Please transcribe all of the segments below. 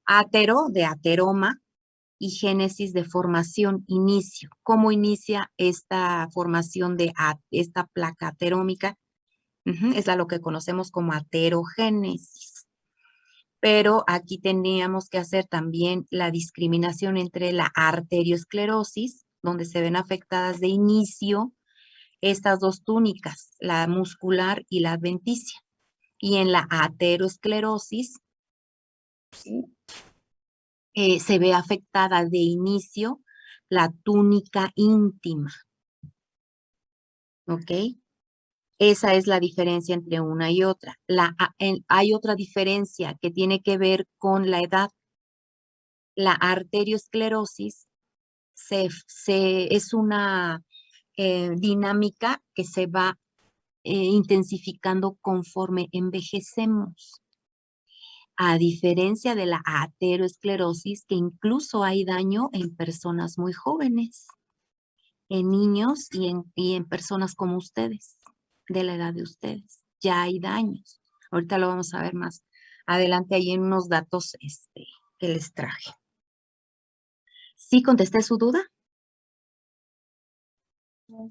Atero de ateroma y génesis de formación, inicio. ¿Cómo inicia esta formación de esta placa aterómica? Es a lo que conocemos como aterogénesis. Pero aquí teníamos que hacer también la discriminación entre la arteriosclerosis, donde se ven afectadas de inicio estas dos túnicas, la muscular y la adventicia. Y en la aterosclerosis, ¿sí? Se ve afectada de inicio la túnica íntima. ¿Ok? Esa es la diferencia entre una y otra. Hay otra diferencia que tiene que ver con la edad. La arteriosclerosis es una dinámica que se va intensificando conforme envejecemos. A diferencia de la aterosclerosis, que incluso hay daño en personas muy jóvenes, en niños y en personas como ustedes, de la edad de ustedes. Ya hay daños. Ahorita lo vamos a ver más adelante ahí en unos datos que les traje. ¿Sí contesté su duda?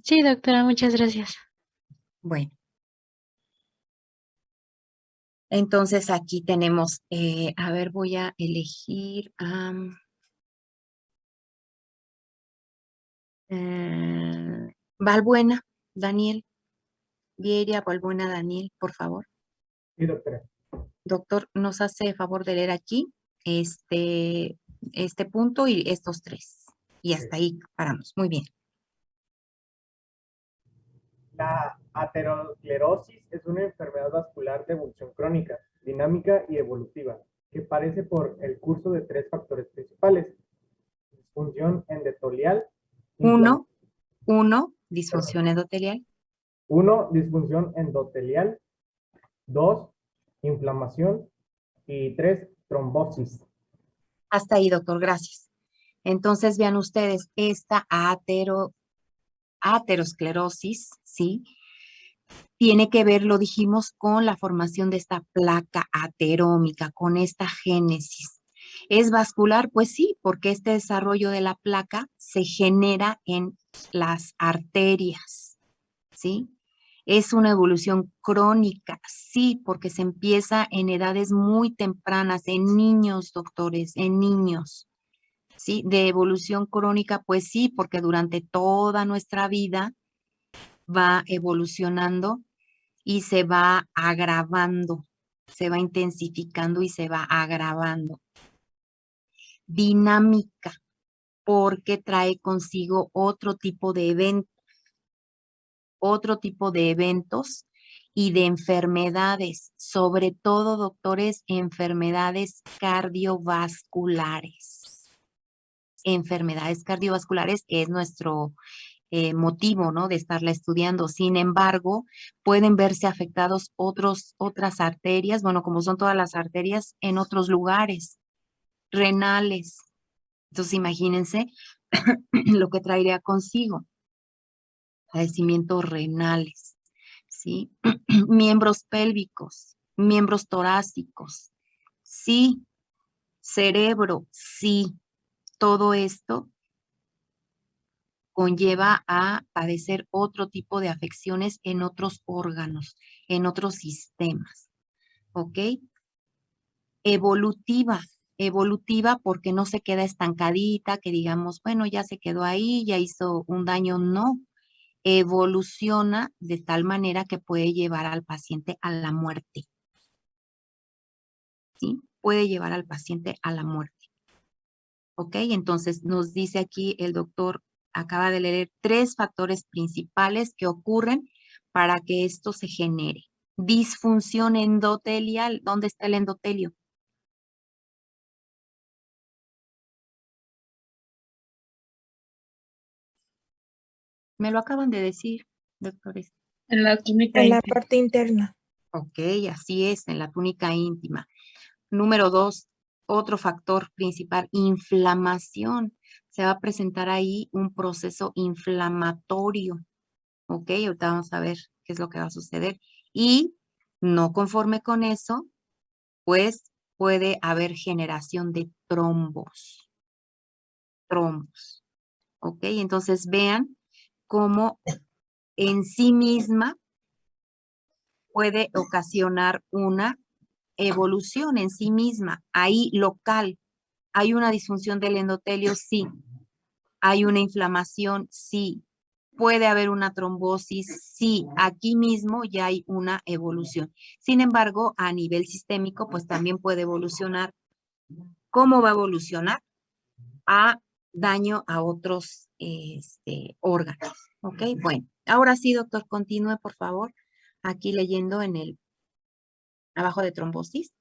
Sí, doctora, muchas gracias. Bueno. Entonces aquí tenemos, a ver, voy a elegir Valbuena, Daniel. Vieria, Valbuena, Daniel, por favor. Sí, doctora. Doctor, nos hace favor de leer aquí este punto y estos tres. Y hasta ahí paramos. Muy bien. La aterosclerosis es una enfermedad vascular de evolución crónica, dinámica y evolutiva, que parece por el curso de tres factores principales: disfunción endotelial, Disfunción endotelial. 1, disfunción endotelial, 2, inflamación y 3, trombosis. Hasta ahí, doctor, gracias. Entonces, vean ustedes, esta aterosclerosis, ¿sí? Tiene que ver, lo dijimos, con la formación de esta placa aterómica, con esta génesis. ¿Es vascular? Pues sí, porque este desarrollo de la placa se genera en las arterias, ¿sí? Es una evolución crónica, sí, porque se empieza en edades muy tempranas, en niños, doctores, en niños, ¿sí? De evolución crónica, pues sí, porque durante toda nuestra vida va evolucionando y se va agravando, se va intensificando y se va agravando. Dinámica, porque trae consigo otro tipo de eventos y de enfermedades, sobre todo, doctores, enfermedades cardiovasculares. Enfermedades cardiovasculares, que es nuestro motivo, ¿no? De estarla estudiando. Sin embargo, pueden verse afectados otras arterias, bueno, como son todas las arterias, en otros lugares, renales. Entonces, imagínense lo que traería consigo, padecimientos renales, ¿sí? Miembros pélvicos, miembros torácicos, sí, cerebro, sí, todo esto conlleva a padecer otro tipo de afecciones en otros órganos, en otros sistemas. ¿Ok? Evolutiva porque no se queda estancadita, que digamos, bueno, ya se quedó ahí, ya hizo un daño, no. Evoluciona de tal manera que puede llevar al paciente a la muerte. ¿Sí? Puede llevar al paciente a la muerte. ¿Ok? Entonces nos dice aquí el doctor, acaba de leer 3 factores principales que ocurren para que esto se genere. Disfunción endotelial. ¿Dónde está el endotelio? Me lo acaban de decir, doctores. En la túnica En la íntima. parte interna. Ok, así es, en la túnica íntima. Número 2, otro factor principal, inflamación. Se va a presentar ahí un proceso inflamatorio. Ok, ahorita vamos a ver qué es lo que va a suceder. Y no conforme con eso, pues puede haber generación de trombos. Trombos. ¿Ok? Entonces vean cómo en sí misma puede ocasionar una evolución en sí misma, ahí local. ¿Hay una disfunción del endotelio? Sí. ¿Hay una inflamación? Sí. ¿Puede haber una trombosis? Sí. Aquí mismo ya hay una evolución. Sin embargo, a nivel sistémico, pues también puede evolucionar. ¿Cómo va a evolucionar? A daño a otros órganos. ¿Ok? Bueno, ahora sí, doctor, continúe, por favor. Aquí leyendo en el abajo de trombosis.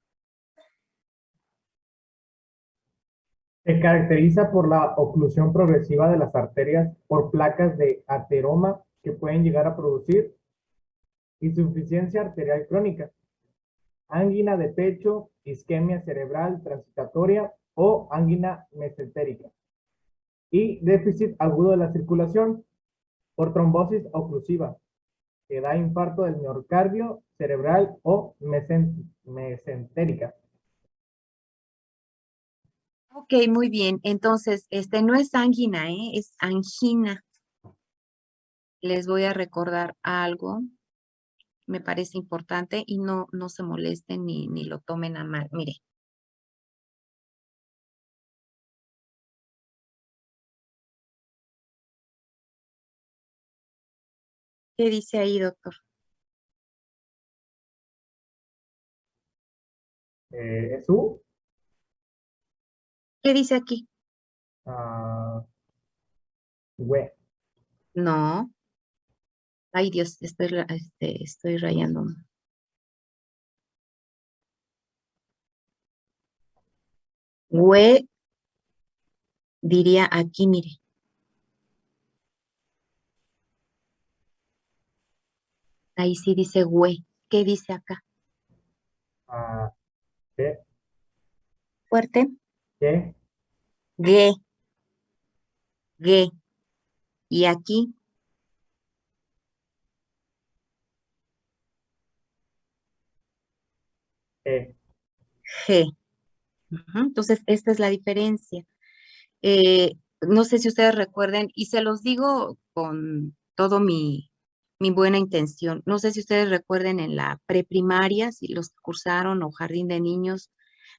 Se caracteriza por la oclusión progresiva de las arterias por placas de ateroma que pueden llegar a producir insuficiencia arterial crónica, ánguina de pecho, isquemia cerebral transitatoria o ánguina mesentérica y déficit agudo de la circulación por trombosis oclusiva que da infarto del miocardio cerebral o mesentérica. Ok, muy bien. Entonces, no es angina, es angina. Les voy a recordar algo, me parece importante y no se molesten ni lo tomen a mal. Mire, ¿qué dice ahí, doctor? ¿Es U? ¿Qué dice aquí? Güey. No. Ay, Dios, estoy rayando. Hue, diría aquí, mire. Ahí sí dice hue. ¿Qué dice acá? ¿Qué? Fuerte. ¿Qué? Ge, ge. Y aquí, ¿Qué? ge. Ujú. Entonces, esta es la diferencia. No sé si ustedes recuerden, y se los digo con todo mi buena intención. No sé si ustedes recuerden en la preprimaria, si los que cursaron o jardín de niños,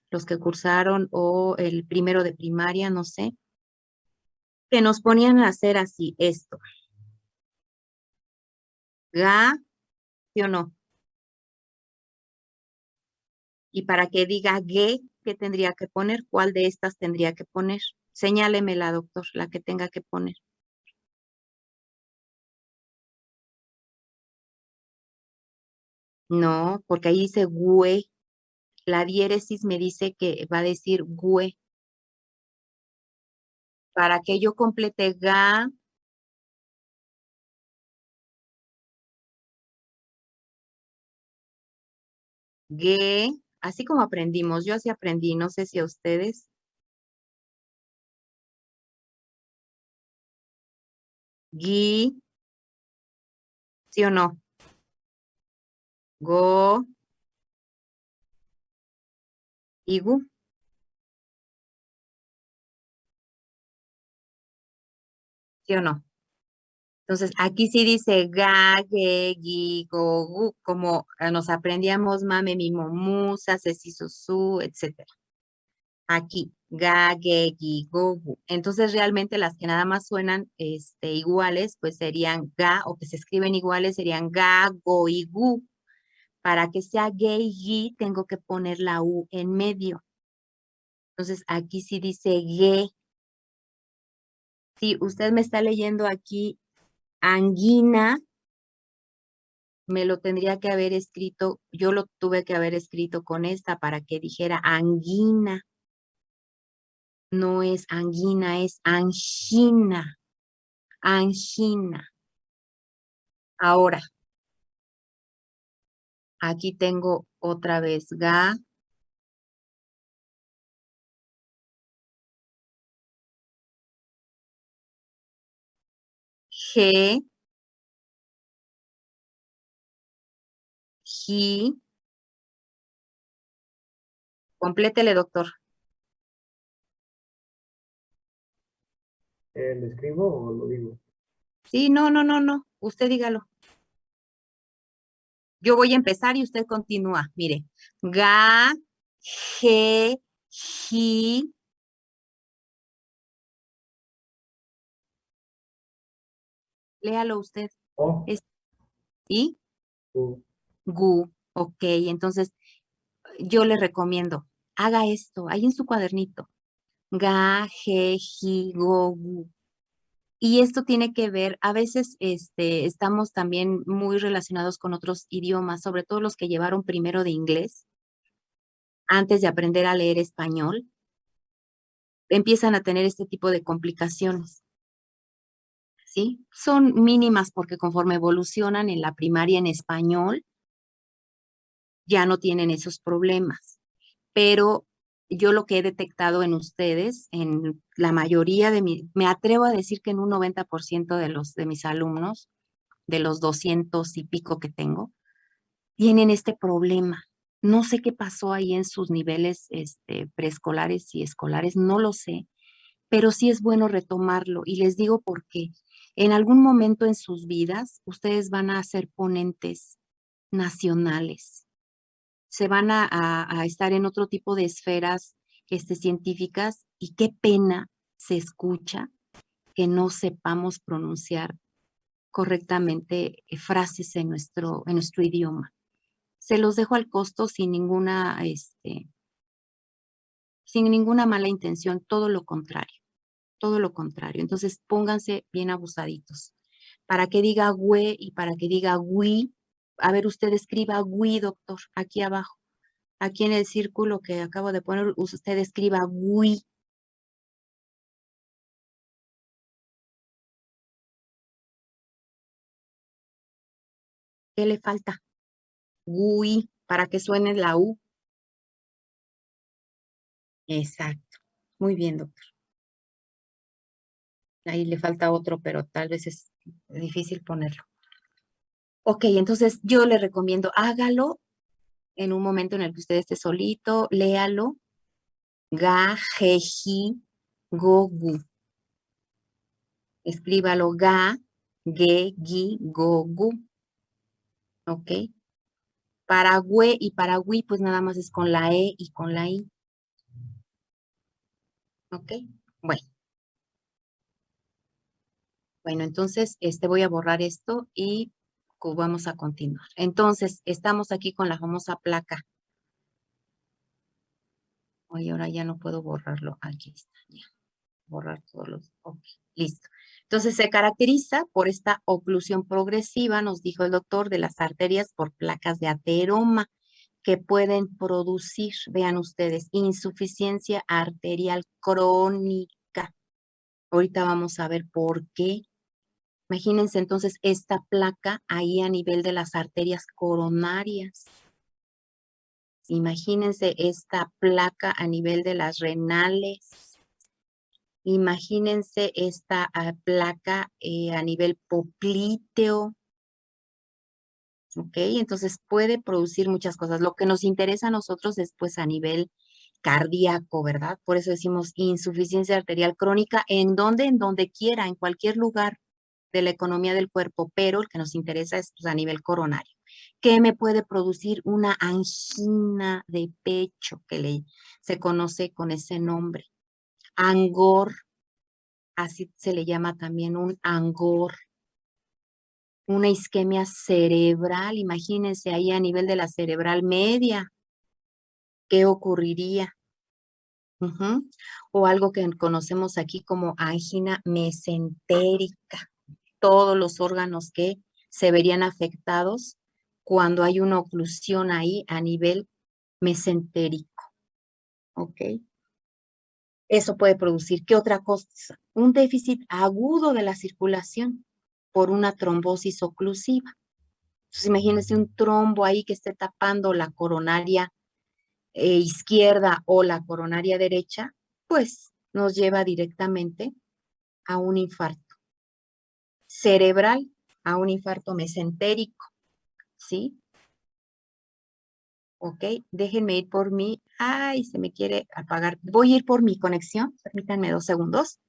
los que cursaron o el primero de primaria, no sé, que nos ponían a hacer así esto. Ga, ¿sí o no? Y para que diga ge, ¿qué tendría que poner? ¿Cuál de estas tendría que poner? Señálemela, doctor, la que tenga que poner. No, porque ahí dice güe. La diéresis me dice que va a decir güe. Para que yo complete ga, ge, así como aprendimos. Yo así aprendí, no sé si a ustedes. Gi, ¿sí o no? Go, igu, ¿sí o no? Entonces, aquí sí dice ga, ge, gi, go, gu, como nos aprendíamos mame, mimo, musa, sesi, su, etcétera. Aquí, ga, ge, gi, go, gu. Entonces, realmente las que nada más suenan iguales, pues serían ga, o que se escriben iguales, serían ga, go y gu. Para que sea ge y gi, tengo que poner la u en medio. Entonces, aquí sí dice ge. Si usted me está leyendo aquí angina, me lo tendría que haber escrito, yo lo tuve que haber escrito con esta para que dijera angina. No es angina, es angina. Angina. Ahora, aquí tengo otra vez ga, ge, ji, Complétele, doctor. ¿lo escribo o lo digo? Sí, no. Usted dígalo. Yo voy a empezar y usted continúa. Mire. Ga, je, ji. Léalo usted. O, Es y U. gu. Ok, entonces yo le recomiendo, haga esto ahí en su cuadernito. Ga, je, ji, go, gu. Y esto tiene que ver, a veces estamos también muy relacionados con otros idiomas, sobre todo los que llevaron primero de inglés, antes de aprender a leer español, empiezan a tener este tipo de complicaciones, ¿sí? Son mínimas porque conforme evolucionan en la primaria en español, ya no tienen esos problemas. Pero yo lo que he detectado en ustedes, en la mayoría me atrevo a decir que en un 90% de mis alumnos, de los 200 y pico que tengo, tienen este problema. No sé qué pasó ahí en sus niveles preescolares y escolares, no lo sé, pero sí es bueno retomarlo. Y les digo por qué. En algún momento en sus vidas, ustedes van a ser ponentes nacionales, se van a estar en otro tipo de esferas científicas y qué pena se escucha que no sepamos pronunciar correctamente frases en nuestro idioma. Se los dejo al costo sin ninguna mala intención, todo lo contrario, todo lo contrario. Entonces pónganse bien abusaditos. Para que diga güey y para que diga güey, a ver, usted escriba güey, doctor, aquí abajo. Aquí en el círculo que acabo de poner, usted escriba GUI. ¿Qué le falta? GUI, para que suene la U. Exacto. Muy bien, doctor. Ahí le falta otro, pero tal vez es difícil ponerlo. Ok, entonces yo le recomiendo, hágalo en un momento en el que usted esté solito, léalo. Ga, je, ji, go, gu. Escríbalo ga, ge, gi, go, gu. Ok. Para güe y para gui, pues nada más es con la E y con la I. Ok. Bueno, entonces voy a borrar esto y vamos a continuar. Entonces, estamos aquí con la famosa placa. Oye, ahora ya no puedo borrarlo. Aquí está, ya. Borrar todos los. Ok, listo. Entonces, se caracteriza por esta oclusión progresiva, nos dijo el doctor, de las arterias por placas de ateroma que pueden producir, vean ustedes, insuficiencia arterial crónica. Ahorita vamos a ver por qué. Imagínense entonces esta placa ahí a nivel de las arterias coronarias. Imagínense esta placa a nivel de las renales. Imagínense esta placa a nivel popliteo. ¿Ok? Entonces puede producir muchas cosas. Lo que nos interesa a nosotros es pues a nivel cardíaco, ¿verdad? Por eso decimos insuficiencia arterial crónica, ¿en dónde? En donde quiera, en cualquier lugar de la economía del cuerpo, pero el que nos interesa es pues, a nivel coronario. ¿Qué me puede producir una angina de pecho se conoce con ese nombre? Angor, así se le llama también un angor. Una isquemia cerebral, imagínense ahí a nivel de la cerebral media, ¿qué ocurriría? O algo que conocemos aquí como angina mesentérica, todos los órganos que se verían afectados cuando hay una oclusión ahí a nivel mesentérico, ¿ok? Eso puede producir, ¿qué otra cosa? Un déficit agudo de la circulación por una trombosis oclusiva. Entonces, imagínense un trombo ahí que esté tapando la coronaria izquierda o la coronaria derecha, pues nos lleva directamente a un infarto cerebral, a un infarto mesentérico, ¿sí? Ok, déjenme ir por mi, ay, se me quiere apagar. Voy a ir por mi conexión, permítanme 2 segundos.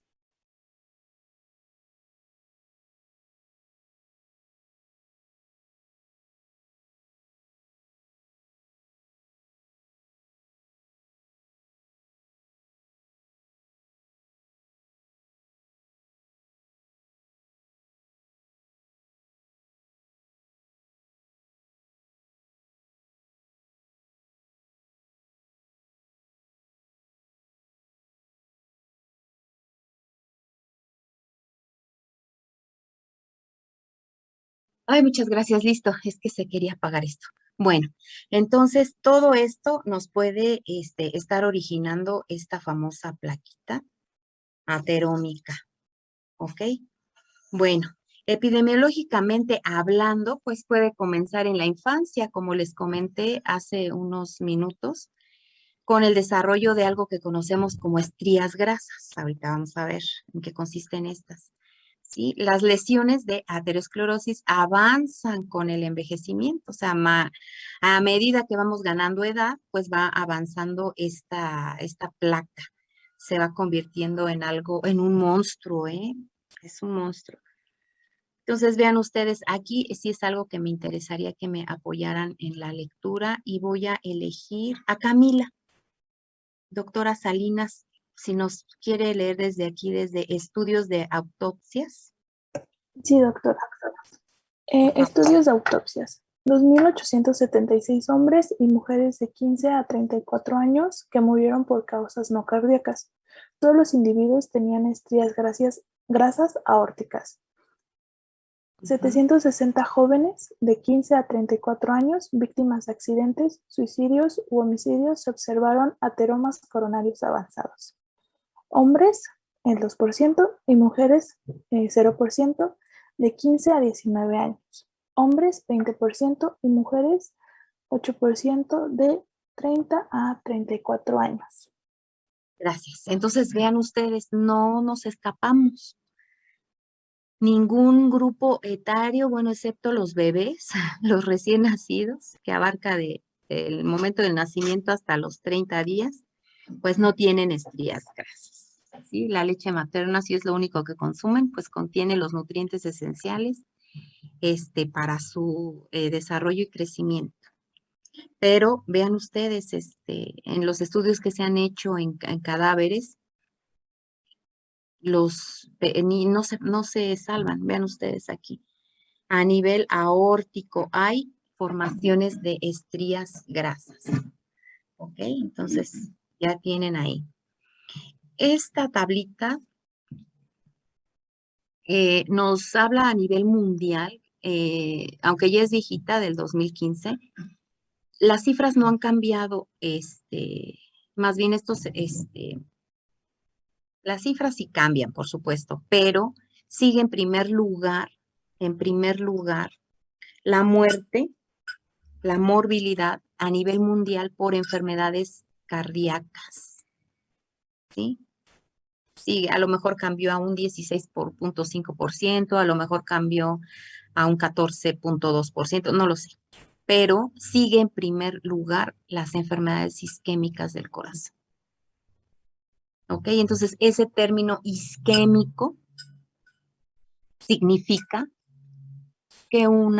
Ay, muchas gracias, listo. Es que se quería apagar esto. Bueno, entonces todo esto nos puede estar originando esta famosa plaquita aterómica, ¿ok? Bueno, epidemiológicamente hablando, pues puede comenzar en la infancia, como les comenté hace unos minutos, con el desarrollo de algo que conocemos como estrías grasas. Ahorita vamos a ver en qué consisten estas. ¿Sí? Las lesiones de aterosclerosis avanzan con el envejecimiento, o sea, a medida que vamos ganando edad, pues va avanzando esta placa, se va convirtiendo en algo, en un monstruo, ¿eh? Es un monstruo. Entonces, vean ustedes, aquí sí es algo que me interesaría que me apoyaran en la lectura y voy a elegir a Camila. Doctora Salinas, si nos quiere leer desde aquí, desde estudios de autopsias. Sí, doctora. Estudios de autopsias. 2.876 hombres y mujeres de 15 a 34 años que murieron por causas no cardíacas. Todos los individuos tenían estrías grasas aórticas. 760 jóvenes de 15 a 34 años, víctimas de accidentes, suicidios u homicidios, se observaron ateromas coronarios avanzados. Hombres, el 2%, y mujeres, 0%, de 15 a 19 años. Hombres, 20%, y mujeres, 8%, de 30 a 34 años. Gracias. Entonces, vean ustedes, no nos escapamos. Ningún grupo etario, bueno, excepto los bebés, los recién nacidos, que abarca el momento del nacimiento hasta los 30 días, pues no tienen estrías grasas. ¿Sí? La leche materna, si es lo único que consumen, pues contiene los nutrientes esenciales para su desarrollo y crecimiento. Pero vean ustedes, en los estudios que se han hecho en cadáveres, no se salvan, vean ustedes aquí. A nivel aórtico hay formaciones de estrías grasas. ¿Ok? Entonces, ya tienen ahí. Esta tablita nos habla a nivel mundial, aunque ya es viejita del 2015, las cifras no han cambiado, más bien las cifras sí cambian, por supuesto, pero sigue en primer lugar, la muerte, la morbilidad a nivel mundial por enfermedades cardíacas, ¿sí? Sí, a lo mejor cambió a un 16.5%, a lo mejor cambió a un 14.2%, no lo sé, pero sigue en primer lugar las enfermedades isquémicas del corazón. ¿Ok? Entonces, ese término isquémico significa que un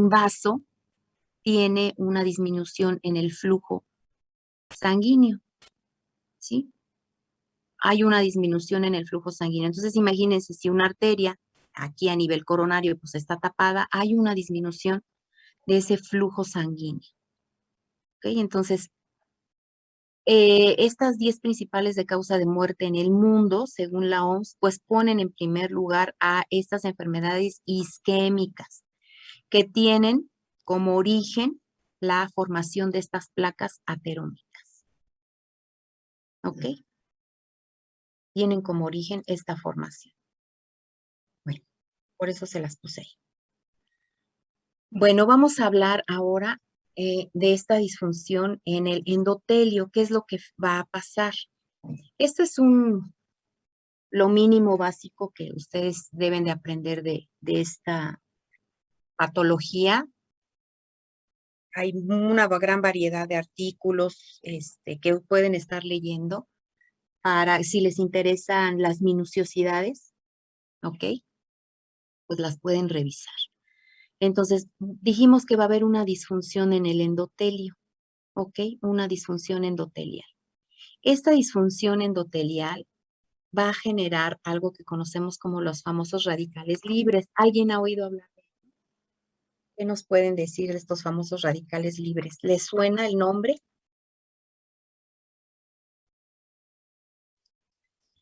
vaso tiene una disminución en el flujo sanguíneo, ¿sí? Hay una disminución en el flujo sanguíneo. Entonces, imagínense si una arteria aquí a nivel coronario pues está tapada, hay una disminución de ese flujo sanguíneo. ¿Ok? Entonces, estas 10 principales de causa de muerte en el mundo, según la OMS, pues ponen en primer lugar a estas enfermedades isquémicas que tienen como origen la formación de estas placas aterómicas. ¿Ok? Tienen como origen esta formación. Bueno, por eso se las puse ahí. Bueno, vamos a hablar ahora de esta disfunción en el endotelio. ¿Qué es lo que va a pasar? Esto es lo mínimo básico que ustedes deben de aprender de esta patología hay una gran variedad de artículos que pueden estar leyendo para si les interesan las minuciosidades, ¿ok? Pues las pueden revisar. Entonces, dijimos que va a haber una disfunción en el endotelio, ¿ok? Una disfunción endotelial. Esta disfunción endotelial va a generar algo que conocemos como los famosos radicales libres. ¿Alguien ha oído hablar de eso? ¿Qué nos pueden decir de estos famosos radicales libres? ¿Les suena el nombre?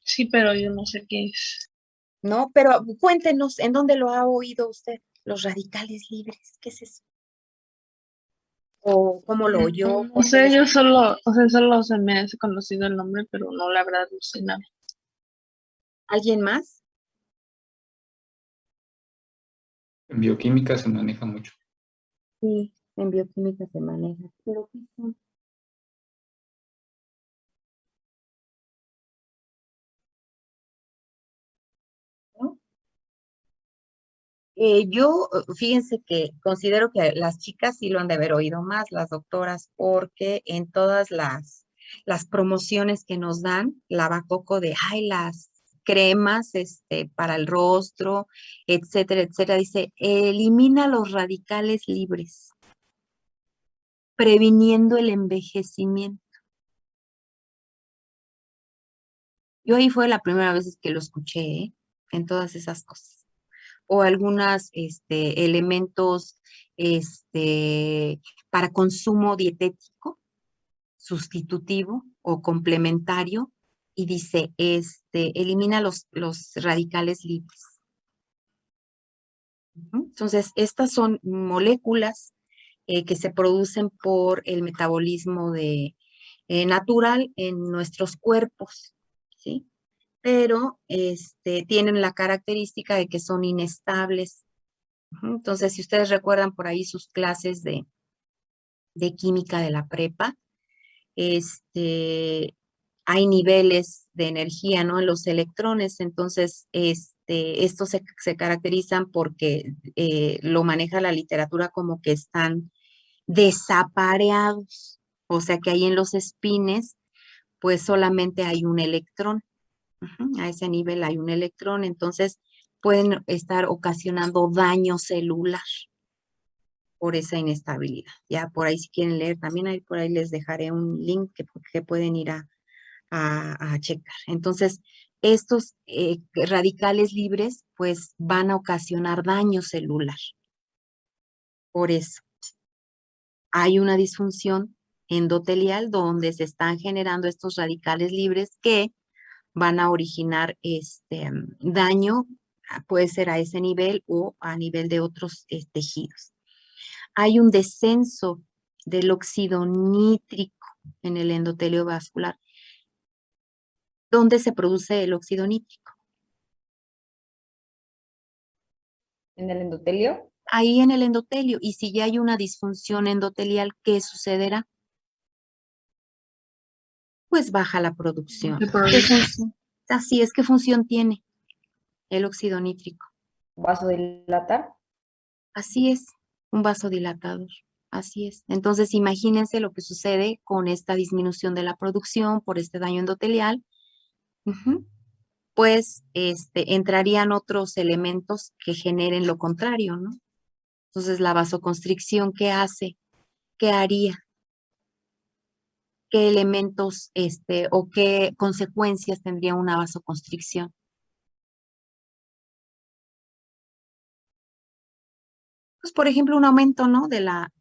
Sí, pero yo no sé qué es. No, pero cuéntenos, ¿en dónde lo ha oído usted? Los radicales libres, ¿qué es eso? ¿O cómo lo oyó? No sé, yo solo, o sea, solo se me hace conocido el nombre, pero no, la verdad, no sé nada. ¿Alguien más? En bioquímica se maneja mucho. Sí, en bioquímica se maneja. ¿Pero qué son? ¿No? Fíjense que considero que las chicas sí lo han de haber oído más, las doctoras, porque en todas las promociones que nos dan, lavacoco de, ay, las cremas, para el rostro, etcétera, etcétera, dice, elimina los radicales libres, previniendo el envejecimiento. Yo ahí fue la primera vez que lo escuché, ¿eh? En todas esas cosas. O algunos elementos para consumo dietético, sustitutivo o complementario, y dice, elimina los radicales libres. Entonces, estas son moléculas que se producen por el metabolismo natural en nuestros cuerpos, ¿sí? Pero tienen la característica de que son inestables. Entonces, si ustedes recuerdan por ahí sus clases de química de la prepa, hay niveles de energía, ¿no? En los electrones, entonces, estos se caracterizan porque lo maneja la literatura como que están desapareados, o sea que ahí en los espines, pues solamente hay un electrón. A ese nivel hay un electrón, entonces pueden estar ocasionando daño celular por esa inestabilidad. Ya por ahí si quieren leer, también ahí por ahí les dejaré un link que pueden ir a checar. Entonces, estos radicales libres pues van a ocasionar daño celular. Por eso hay una disfunción endotelial donde se están generando estos radicales libres que van a originar daño, puede ser a ese nivel o a nivel de otros tejidos. Hay un descenso del óxido nítrico en el endotelio vascular. ¿Dónde se produce el óxido nítrico? ¿En el endotelio? Ahí en el endotelio. Y si ya hay una disfunción endotelial, ¿qué sucederá? Pues baja la producción. ¿Qué ¿Qué produce? función? Así es, ¿qué función tiene el óxido nítrico? ¿Vasodilatar? Así es, un vasodilatador. Así es. Entonces, imagínense lo que sucede con esta disminución de la producción por este daño endotelial. Pues entrarían otros elementos que generen lo contrario, ¿no? Entonces, la vasoconstricción, ¿qué hace? ¿Qué haría? ¿Qué elementos o qué consecuencias tendría una vasoconstricción? Pues, por ejemplo, un aumento, ¿no? De la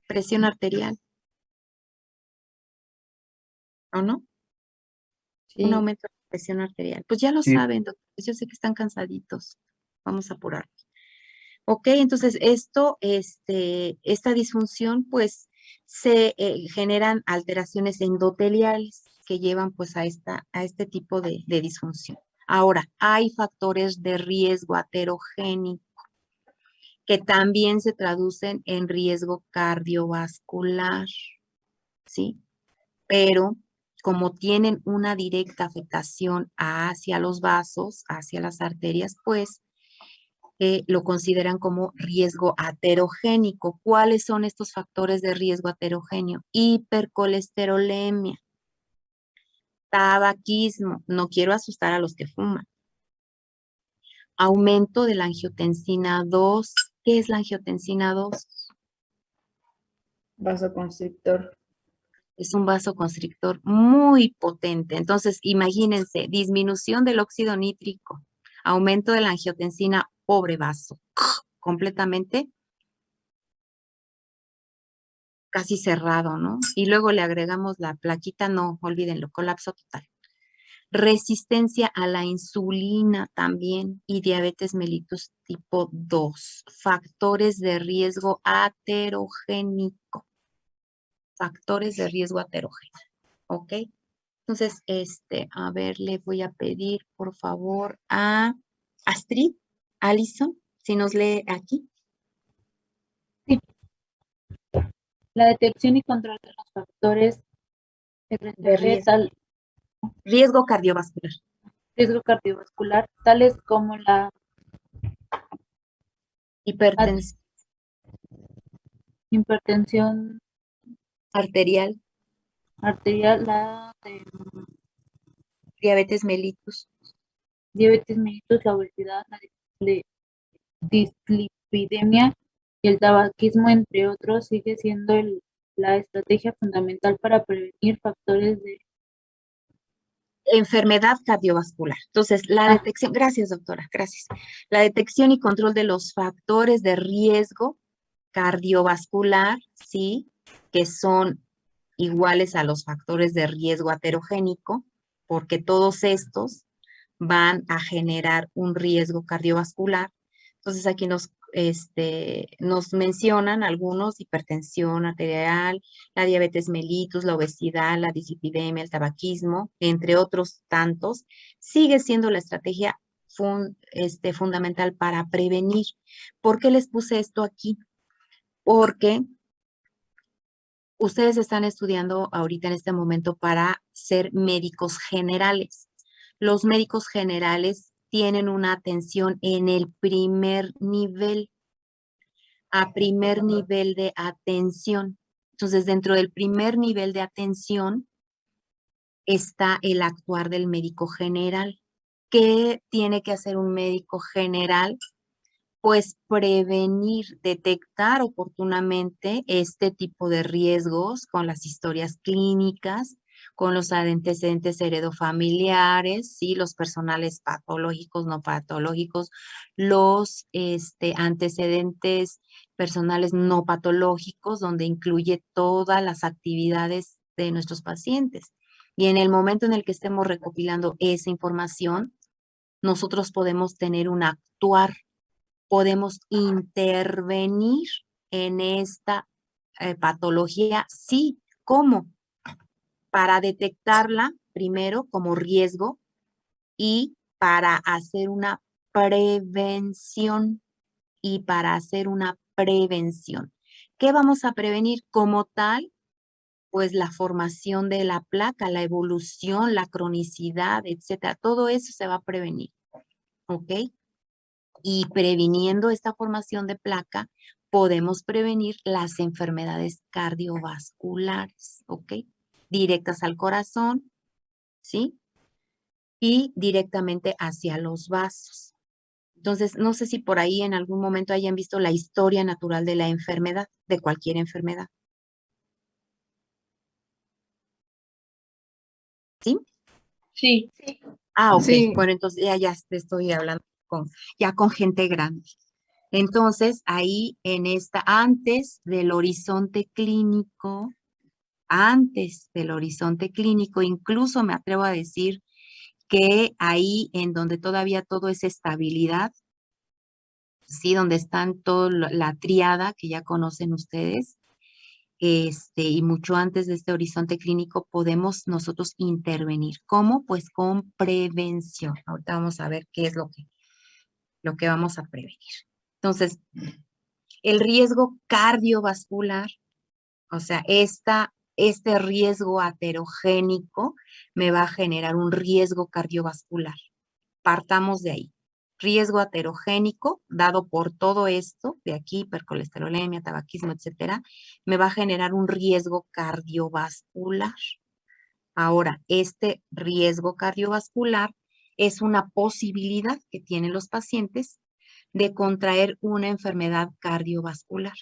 presión arterial, ¿o no? Un Sí. aumento de la presión arterial. Pues ya lo Sí, saben, doctores, yo sé que están cansaditos. Vamos a apurar. Ok, entonces esta disfunción, pues, se generan alteraciones endoteliales que llevan, pues, a este tipo de disfunción. Ahora, hay factores de riesgo aterogénico que también se traducen en riesgo cardiovascular, ¿sí? Pero como tienen una directa afectación hacia los vasos, hacia las arterias, pues lo consideran como riesgo aterogénico. ¿Cuáles son estos factores de riesgo aterogéneo? Hipercolesterolemia, tabaquismo, no quiero asustar a los que fuman. Aumento de la angiotensina 2. ¿Qué es la angiotensina 2? Vasoconstrictor. Es un vasoconstrictor muy potente. Entonces, imagínense, disminución del óxido nítrico, aumento de la angiotensina, pobre vaso, completamente casi cerrado, ¿no? Y luego le agregamos la plaquita, no, olvídenlo, colapso total. Resistencia a la insulina también y diabetes mellitus tipo 2. Factores de riesgo aterogénico. Factores de riesgo aterogénico, ¿ok? Entonces, a ver, le voy a pedir, por favor, a Astrid, Alison, si nos lee aquí. La detección y control de los factores De riesgo. Riesgo cardiovascular. riesgo cardiovascular, tales como la hipertensión arterial, la diabetes mellitus, la obesidad, la dislipidemia y el tabaquismo, entre otros, sigue siendo la estrategia fundamental para prevenir factores de enfermedad cardiovascular. Entonces, la detección, gracias doctora, gracias. La detección y control de los factores de riesgo cardiovascular, sí, que son iguales a los factores de riesgo aterogénico, porque todos estos van a generar un riesgo cardiovascular. Entonces, aquí nos mencionan algunos: hipertensión arterial, la diabetes mellitus, la obesidad, la dislipidemia, el tabaquismo, entre otros tantos. Sigue siendo la estrategia fundamental para prevenir. ¿Por qué les puse esto aquí? Porque ustedes están estudiando ahorita en este momento para ser médicos generales. Los médicos generales tienen una atención en el primer nivel, a primer nivel de atención. Entonces, dentro del primer nivel de atención está el actuar del médico general. ¿Qué tiene que hacer un médico general? Pues prevenir, detectar oportunamente este tipo de riesgos con las historias clínicas, con los antecedentes heredofamiliares, ¿sí? Los personales patológicos, no patológicos, los antecedentes personales no patológicos, donde incluye todas las actividades de nuestros pacientes. Y en el momento en el que estemos recopilando esa información, nosotros podemos tener un actuar, podemos intervenir en esta patología. Sí, ¿cómo? Para detectarla primero como riesgo y para hacer una prevención ¿Qué vamos a prevenir como tal? Pues la formación de la placa, la evolución, la cronicidad, etcétera. Todo eso se va a prevenir, ¿ok? Y previniendo esta formación de placa, podemos prevenir las enfermedades cardiovasculares, ¿ok? Directas al corazón, ¿sí? Y directamente hacia los vasos. Entonces, no sé si por ahí en algún momento hayan visto la historia natural de la enfermedad, de cualquier enfermedad. ¿Sí? Sí. Ah, ok. Sí. Bueno, entonces ya te estoy hablando con gente grande. Entonces, ahí antes del horizonte clínico, incluso me atrevo a decir que ahí en donde todavía todo es estabilidad, sí, donde están toda la tríada que ya conocen ustedes, y mucho antes de este horizonte clínico podemos nosotros intervenir. ¿Cómo? Pues con prevención. Ahorita vamos a ver qué es lo que vamos a prevenir. Entonces, el riesgo cardiovascular, o sea, este riesgo aterogénico me va a generar un riesgo cardiovascular. Partamos de ahí. riesgo aterogénico dado por todo esto de aquí, hipercolesterolemia, tabaquismo, etcétera, me va a generar un riesgo cardiovascular. Ahora, este riesgo cardiovascular es una posibilidad que tienen los pacientes de contraer una enfermedad cardiovascular.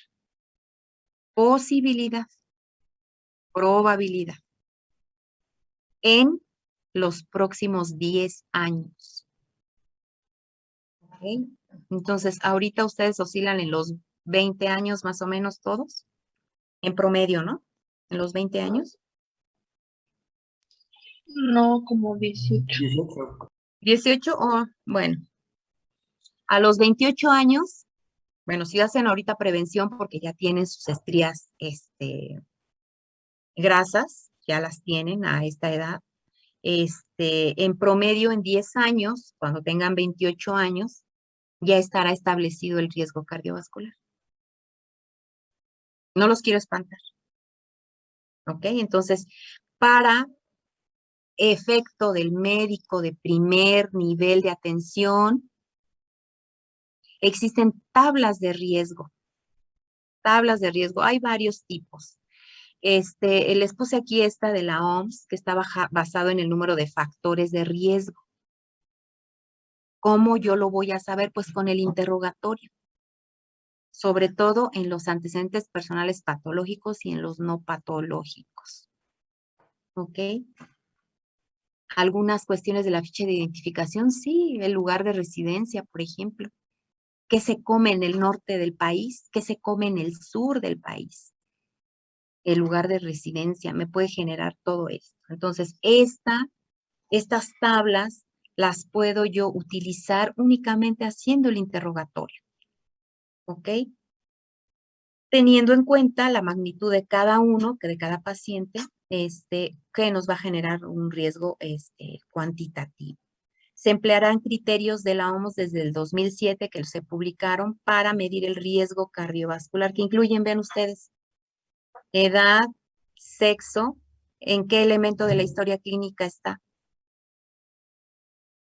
Posibilidad, probabilidad, en los próximos 10 años. ¿Ok? Entonces, ahorita ustedes oscilan en los 20 años más o menos todos, en promedio, ¿no? En los 20 años. No, como 18. 18 o, bueno, a los 28 años, bueno, si hacen ahorita prevención porque ya tienen sus estrías grasas, ya las tienen a esta edad. En promedio en 10 años, cuando tengan 28 años, ya estará establecido el riesgo cardiovascular. No los quiero espantar. ¿Ok? Entonces, para efecto del médico de primer nivel de atención, existen tablas de riesgo. Tablas de riesgo, hay varios tipos. Les puse aquí esta de la OMS, que está basado en el número de factores de riesgo. ¿Cómo yo lo voy a saber? Pues con el interrogatorio. Sobre todo en los antecedentes personales patológicos y en los no patológicos. ¿Ok? Algunas cuestiones de la ficha de identificación, sí, el lugar de residencia, por ejemplo. ¿Qué se come en el norte del país? ¿Qué se come en el sur del país? El lugar de residencia me puede generar todo esto. Entonces, estas tablas las puedo yo utilizar únicamente haciendo el interrogatorio. ¿Ok? Teniendo en cuenta la magnitud de cada uno, que de cada paciente, que nos va a generar un riesgo cuantitativo. Se emplearán criterios de la OMS desde el 2007 que se publicaron para medir el riesgo cardiovascular, que incluyen, vean ustedes, edad, sexo, en qué elemento de la historia clínica está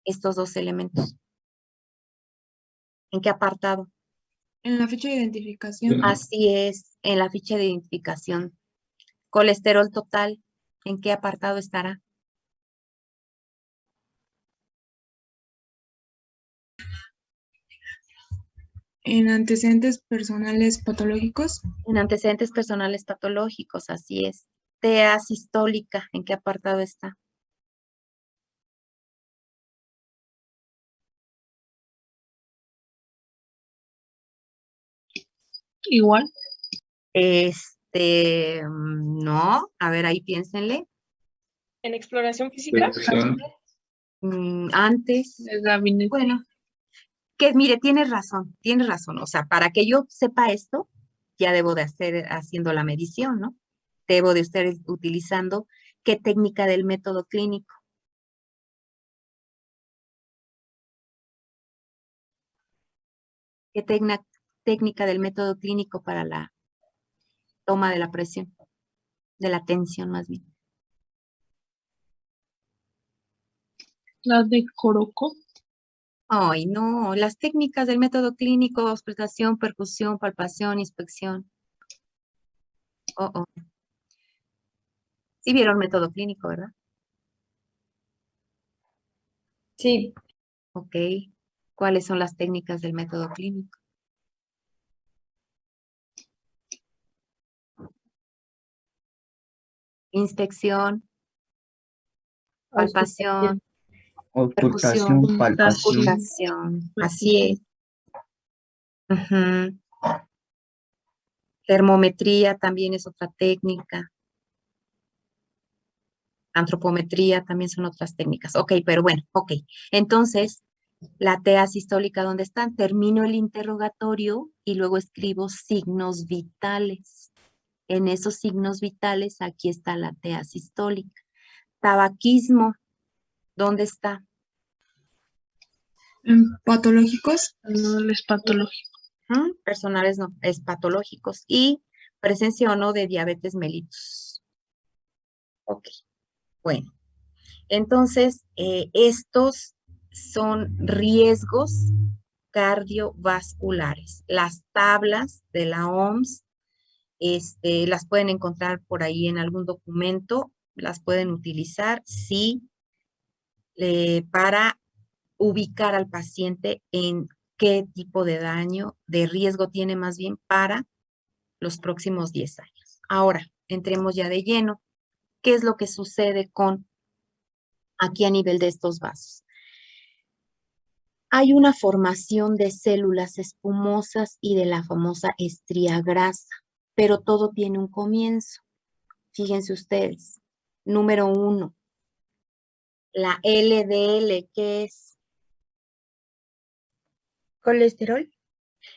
estos dos elementos. ¿En qué apartado? En la ficha de identificación. Así es, en la ficha de identificación. Colesterol total, ¿en qué apartado estará? En antecedentes personales patológicos. En antecedentes personales patológicos, así es. TEA sistólica, ¿en qué apartado está? Igual. No, a ver, ahí piénsenle. En exploración física. Evolución. Antes, El gabinete. bueno, que mire, tienes razón, o sea, para que yo sepa esto, ya debo de haciendo la medición, ¿no? Debo de estar utilizando qué técnica del método clínico. ¿Qué técnica del método clínico para la toma de la presión? De la tensión más bien. La de Coroco. Ay, no, las técnicas del método clínico, auscultación, percusión, palpación, inspección. Oh. Sí vieron método clínico, ¿verdad? Sí, Ok. ¿Cuáles son las técnicas del método clínico? Inspección, palpación, Ocultación, percusión, palpación. auscultación. Así es. Ujú. Termometría también es otra técnica. Antropometría también son otras técnicas. Ok, pero bueno, ok. Entonces, la TEA sistólica, ¿dónde están? Termino el interrogatorio y luego escribo signos vitales. En esos signos vitales, aquí está la TEA sistólica. Tabaquismo, ¿dónde está? En patológicos. No, el es patológico. Personales no, es patológicos. Y presencia o no de diabetes mellitus. Ok, bueno. Entonces, estos son riesgos cardiovasculares. Las tablas de la OMS, las pueden encontrar por ahí en algún documento, las pueden utilizar, sí, para ubicar al paciente en qué tipo de daño, de riesgo tiene más bien para los próximos 10 años. Ahora, entremos ya de lleno. ¿Qué es lo que sucede con aquí a nivel de estos vasos? Hay una formación de células espumosas y de la famosa estría grasa, pero todo tiene un comienzo. Fíjense ustedes. Número 1, la LDL, ¿qué es? Colesterol.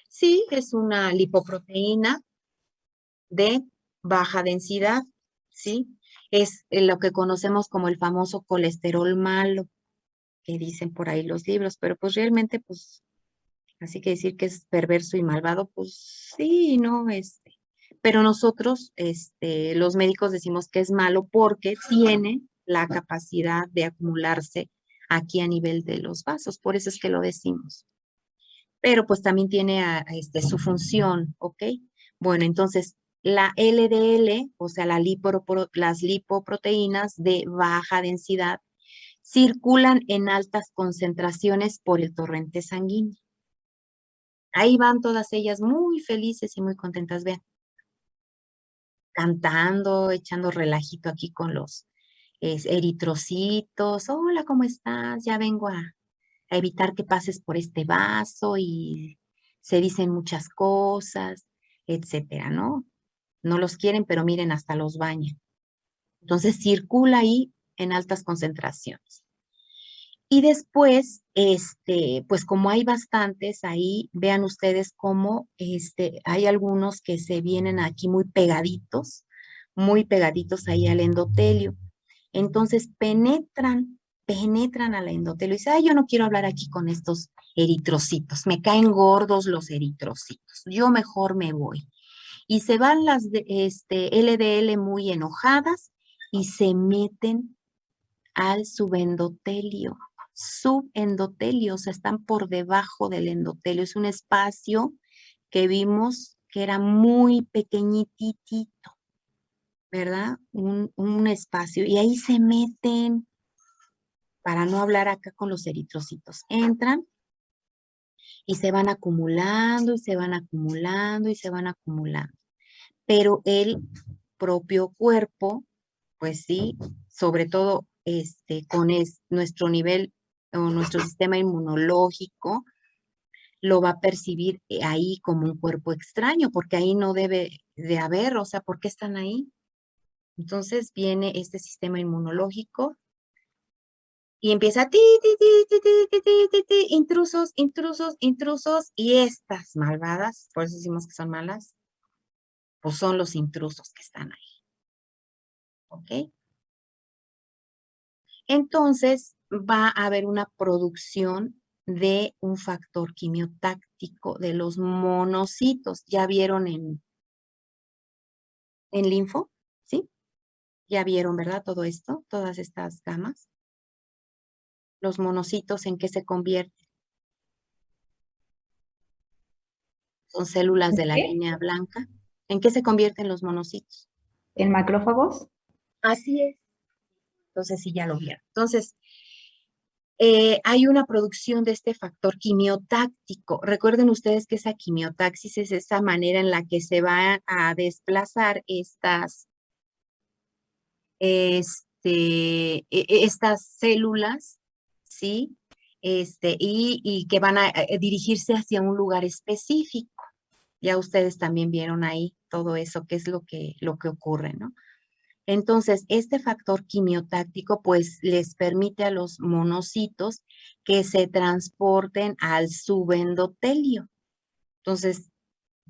Sí, es una lipoproteína de baja densidad, ¿sí? Es lo que conocemos como el famoso colesterol malo, que dicen por ahí los libros, pero pues realmente, pues, así que decir que es perverso y malvado, pues sí, no, pero nosotros, los médicos decimos que es malo porque tiene la capacidad de acumularse aquí a nivel de los vasos, por eso es que lo decimos. Pero pues también tiene su función, ¿ok? Bueno, entonces la LDL, o sea, las lipoproteínas de baja densidad, circulan en altas concentraciones por el torrente sanguíneo. Ahí van todas ellas muy felices y muy contentas, vean, cantando, echando relajito aquí con los eritrocitos. Hola, ¿cómo estás? Ya vengo a evitar que pases por este vaso y se dicen muchas cosas, etcétera, ¿no? No los quieren, pero miren, hasta los bañan. Entonces circula ahí en altas concentraciones. Y después, pues como hay bastantes ahí, vean ustedes cómo hay algunos que se vienen aquí muy pegaditos ahí al endotelio. Entonces penetran al endotelio y dicen, ay, yo no quiero hablar aquí con estos eritrocitos, me caen gordos los eritrocitos, yo mejor me voy. Y se van las LDL muy enojadas y se meten al subendotelio. Subendotelio, o sea, están por debajo del endotelio. Es un espacio que vimos que era muy pequeñitito, ¿verdad? Un espacio. Y ahí se meten, para no hablar acá con los eritrocitos. Entran y se van acumulando y se van acumulando y se van acumulando. Pero el propio cuerpo, pues sí, sobre todo con nuestro nivel o nuestro sistema inmunológico, lo va a percibir ahí como un cuerpo extraño, porque ahí no debe de haber, o sea, ¿por qué están ahí? Entonces viene este sistema inmunológico y empieza intrusos, intrusos, intrusos, y estas malvadas, por eso decimos que son malas, pues son los intrusos que están ahí. ¿Ok? Entonces va a haber una producción de un factor quimiotáctico de los monocitos. ¿Ya vieron en linfo? ¿Sí? ¿Ya vieron, verdad? Todo esto, todas estas gamas. Los monocitos, ¿en qué se convierten? Son células de la ¿Qué? línea blanca. ¿En qué se convierten los monocitos? ¿En macrófagos? Así es. Entonces sí, ya lo vieron. Entonces, hay una producción de este factor quimiotáctico. Recuerden ustedes que esa quimiotaxis es esa manera en la que se van a desplazar estas células, ¿sí? Y que van a dirigirse hacia un lugar específico. Ya ustedes también vieron ahí todo eso, qué es lo que ocurre, ¿no? Entonces, este factor quimiotáctico, pues, les permite a los monocitos que se transporten al subendotelio. Entonces,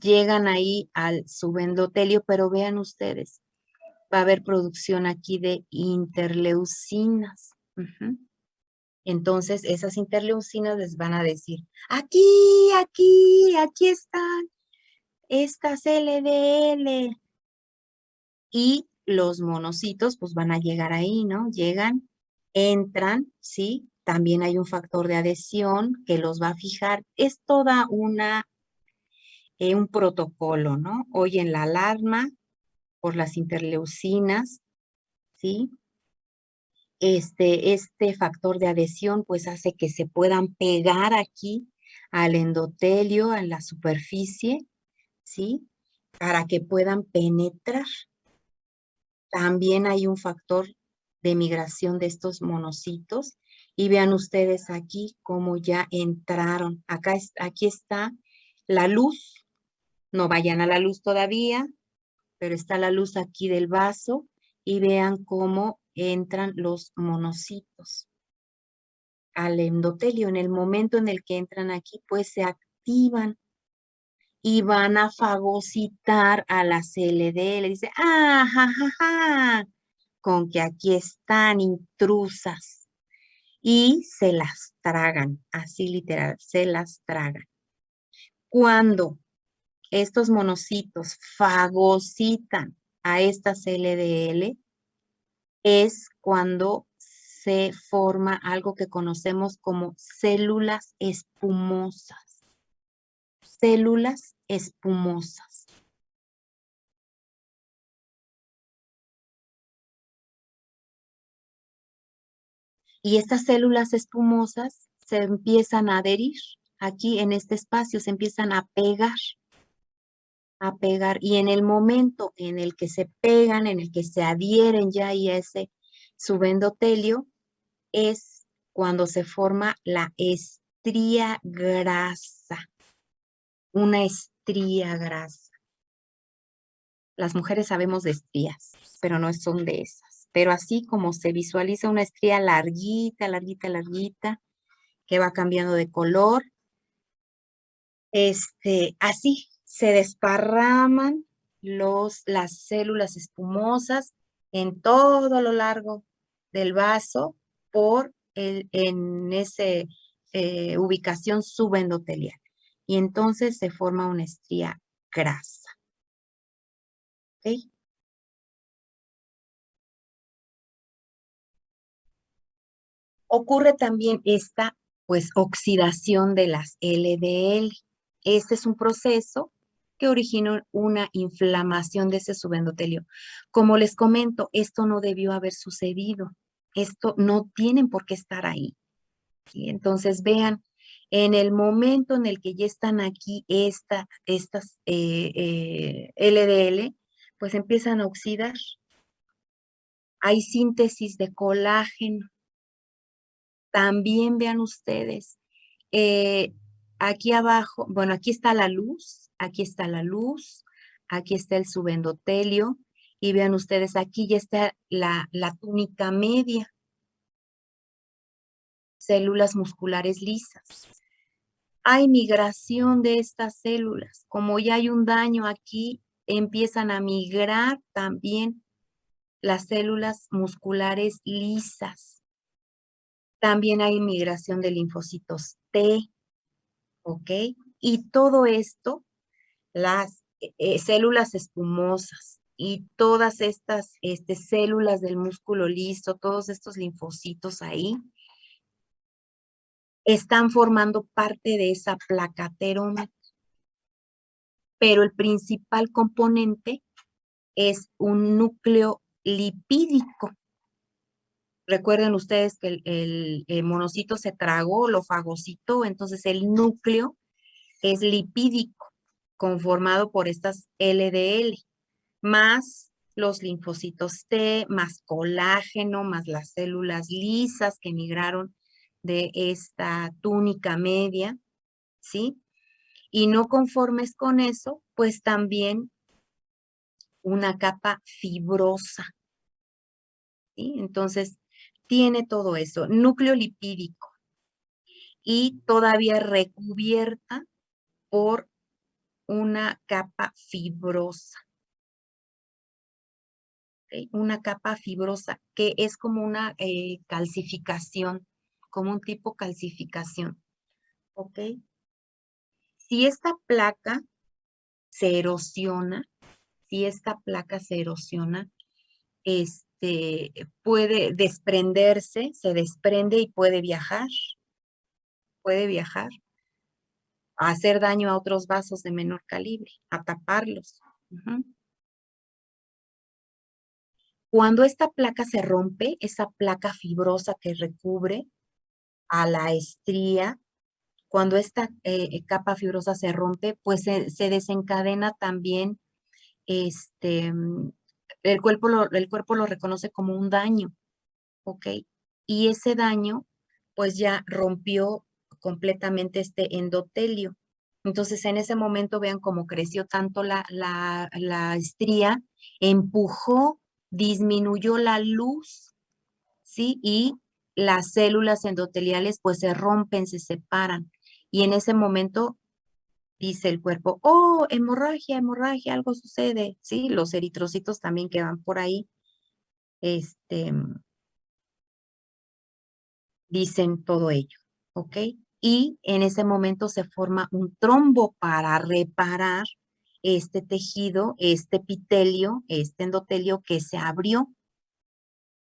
llegan ahí al subendotelio, pero vean ustedes, va a haber producción aquí de interleucinas. Entonces, esas interleucinas les van a decir, aquí están estas LDL. Y los monocitos, pues van a llegar ahí, ¿no? Llegan, entran, ¿sí? También hay un factor de adhesión que los va a fijar. Es toda un protocolo, ¿no? Oyen la alarma por las interleucinas, ¿sí? Este factor de adhesión pues hace que se puedan pegar aquí al endotelio, en la superficie, ¿sí? Para que puedan penetrar. También hay un factor de migración de estos monocitos y vean ustedes aquí cómo ya entraron. Aquí está la luz, no vayan a la luz todavía, pero está la luz aquí del vaso y vean cómo entran los monocitos al endotelio. En el momento en el que entran aquí, pues se activan y van a fagocitar a las LDL. Dice, ¡ah, ja, ja, ja! Con que aquí están intrusas y se las tragan, así literal, se las tragan. Cuando estos monocitos fagocitan a estas LDL, es cuando se forma algo que conocemos como células espumosas. Células espumosas. Y estas células espumosas se empiezan a adherir aquí en este espacio, se empiezan a pegar. Y en el momento en el que se pegan, en el que se adhieren ya a ese subendotelio, es cuando se forma la estría grasa, una estría grasa. Las mujeres sabemos de estrías, pero no son de esas. Pero así como se visualiza una estría larguita, larguita, larguita, que va cambiando de color, así se desparraman las células espumosas en todo lo largo del vaso en esa ubicación subendotelial. Y entonces se forma una estría grasa. ¿Ok? Ocurre también esta, pues, oxidación de las LDL. Este es un proceso que origina una inflamación de ese subendotelio. Como les comento, esto no debió haber sucedido. Esto no tienen por qué estar ahí. ¿Sí? Entonces, vean, en el momento en el que ya están aquí estas LDL, pues empiezan a oxidar. Hay síntesis de colágeno. También vean ustedes, aquí abajo, bueno, aquí está la luz, aquí está la luz, aquí está el subendotelio, y vean ustedes, aquí ya está la túnica media, células musculares lisas. Hay migración de estas células, como ya hay un daño aquí, empiezan a migrar también las células musculares lisas. También hay migración de linfocitos T, ¿ok? Y todo esto, las células espumosas y todas estas células del músculo liso, todos estos linfocitos ahí, están formando parte de esa placa aterómica. Pero el principal componente es un núcleo lipídico. Recuerden ustedes que el monocito se tragó, lo fagocitó, entonces el núcleo es lipídico, conformado por estas LDL, más los linfocitos T, más colágeno, más las células lisas que migraron de esta túnica media, ¿sí? Y no conformes con eso, pues también una capa fibrosa, ¿sí? Entonces, tiene todo eso, núcleo lipídico y todavía recubierta por una capa fibrosa. ¿Okay? Una capa fibrosa que es como una calcificación, como un tipo calcificación. ¿Ok? Si esta placa se erosiona, puede desprenderse, se desprende y puede viajar, a hacer daño a otros vasos de menor calibre, a taparlos. Ujú. Cuando esta placa se rompe, esa placa fibrosa que recubre a la estría, cuando esta capa fibrosa se rompe, pues se desencadena también, el cuerpo lo reconoce como un daño, ¿ok? Y ese daño, pues ya rompió completamente este endotelio. Entonces, en ese momento, vean cómo creció tanto la estría, empujó, disminuyó la luz, ¿sí? Y las células endoteliales, pues se rompen, se separan. Y en ese momento dice el cuerpo, oh, hemorragia, hemorragia, algo sucede, ¿sí? Los eritrocitos también que van por ahí, dicen todo ello, ¿ok? Y en ese momento se forma un trombo para reparar este tejido, este epitelio, este endotelio que se abrió.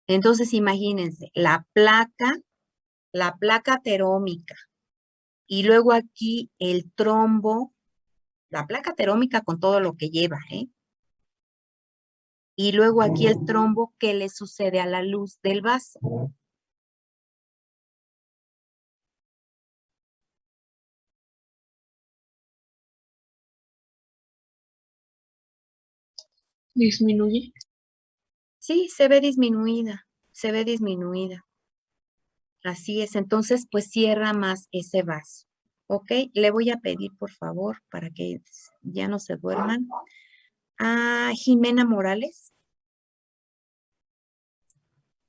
Entonces, imagínense, la placa aterómica, y luego aquí el trombo, la placa aterómica con todo lo que lleva, ¿eh? Y luego aquí el trombo, ¿qué le sucede a la luz del vaso? Disminuye. Sí, se ve disminuida, se ve disminuida. Así es, entonces pues cierra más ese vaso. ¿Ok? Le voy a pedir por favor para que ya no se duerman a Jimena Morales,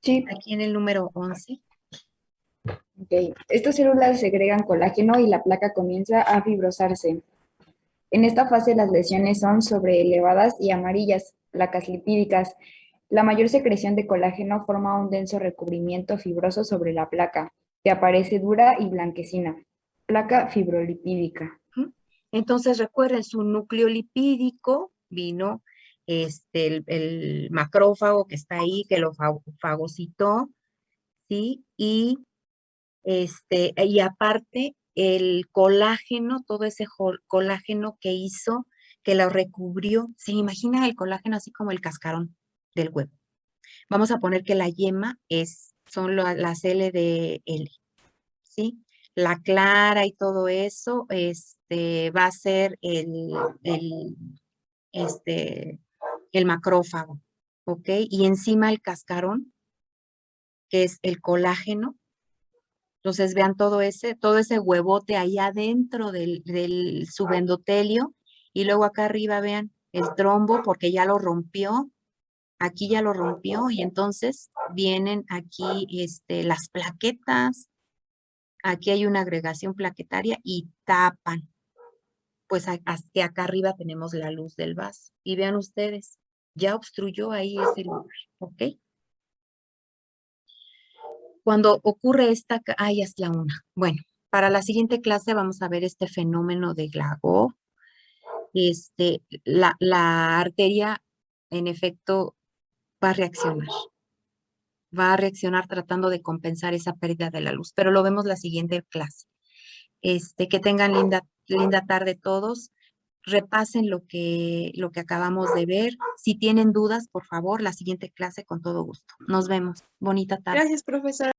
Sí, aquí en el número 11. ok. Estas células segregan colágeno y la placa comienza a fibrosarse. En esta fase las lesiones son sobreelevadas y amarillas, placas lipídicas. La mayor secreción de colágeno forma un denso recubrimiento fibroso sobre la placa, que aparece dura y blanquecina. Placa fibrolipídica. Entonces recuerden, su núcleo lipídico vino el macrófago que está ahí, que lo fagocitó, ¿sí? Y aparte el colágeno, todo ese colágeno que hizo, que lo recubrió. ¿Se imagina el colágeno así como el cascarón del huevo? Vamos a poner que la yema son las LDL, ¿sí? La clara y todo eso, va a ser el macrófago, ¿ok? Y encima el cascarón, que es el colágeno. Entonces vean todo ese huevote ahí adentro del subendotelio, y luego acá arriba vean el trombo porque ya lo rompió, aquí ya lo rompió, y entonces vienen aquí las plaquetas, aquí hay una agregación plaquetaria y tapan. Pues hacia acá arriba tenemos la luz del vaso. Y vean ustedes, ya obstruyó ahí ese lugar, ¿ok? Cuando ocurre ya es la una. Bueno, para la siguiente clase vamos a ver este fenómeno de Glagov. La arteria, en efecto, va a reaccionar. Va a reaccionar tratando de compensar esa pérdida de la luz, pero lo vemos la siguiente clase. Que tengan linda tarde todos. Repasen lo que acabamos de ver. Si tienen dudas, por favor, la siguiente clase con todo gusto. Nos vemos. Bonita tarde. Gracias, profesora.